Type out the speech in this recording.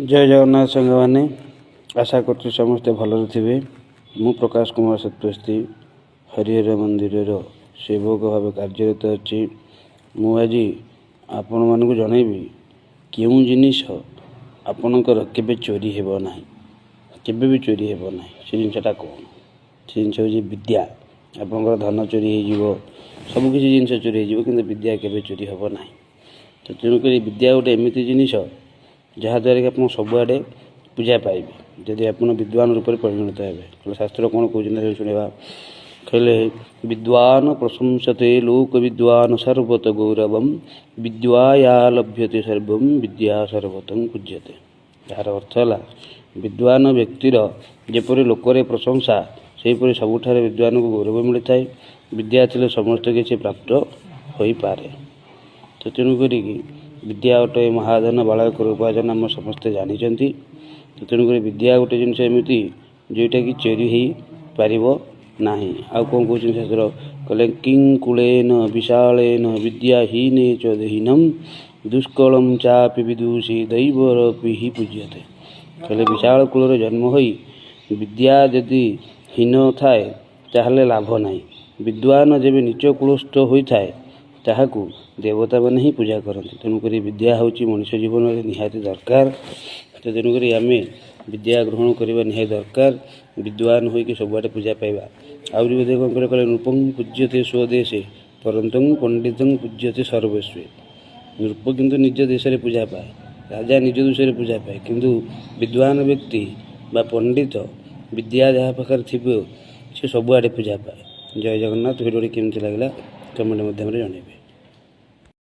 जय जगन्नाथ संग मैंने आशा कर समस्ते भल थे। मु प्रकाश कुमार सतपस्थी हरिहर मंदिर सेवक भाव कार्यरत अच्छी। मुझे आपण मानक जनइबी क्यों जिनिस आपणकर केबे चोरी हेब ना, केबे भी चोरी हेब ना। से जिनटा कौन से जिन हूँ विद्या। आपणकर धन चोरी हो सबकि जिन चोरी हो कि विद्या केबे चोरी हेब ना। तो तेणुक विद्या गोटे एमती जिनिस जहाँद्वारा कि आप सबुआड़े पूजा पाइबे जदि आप विद्वान रूप में परिणत हे। शास्त्र कौन कहते शुणा कहले विद्वान प्रशंसते लोक विद्वान सर्वत गौरवम विद्वाया लभ्यते सर्व विद्या सर्वतं पूज्यते। यार अर्थ है विद्वान व्यक्तिर जेपरी लोकरे प्रशंसा सेहीपरि सबुठारे विद्वान को गौरव मिलता है। विद्या थे समस्त किसी प्राप्त हो पारे। तो तेणुक विद्या गोटे महाधन बालकर उपार्जन आम समस्ते जानते। तो तेणुक विद्या गोटे जिनस एमती जोटा कि चोरी हो पार ना। आउ कौन कहते शास्त्र कहले किंकुलेन विशालेन विद्याहीन च देहीनम दुष्कलम चापि विदुषी दैवरपि ही पूज्यते। कहले विशाल कूल जन्म हो विद्या यदि हीन थाए ताहले लाभ नहीं। विद्वान जब नीच कूलस्थ होता है ताहाकू देवता मैंने ही पूजा करते। तेणुक विद्या हूँ मनुष्य जीवन में निहाती दरकार। तो तेणुक आम विद्या ग्रहण करवा निहाती दरकार। विद्वान होकर सबुआटे पूजा पाइबा। आहरी कौन कहले नृपं पूज्यते स्वदेशे परंतु पंडित पूज्यते सर्वस्वे। नृप किंतु निज देश में पूजा पाए, राजा निज देश में पूजा पाए, किंतु विद्वान व्यक्ति बा पंडित विद्या जहाँ पाखे थी से सबुआड़े पूजा पाए। जय जगन्नाथ। भिडियो केमती लगला कमेंट माध्यम जनइबे।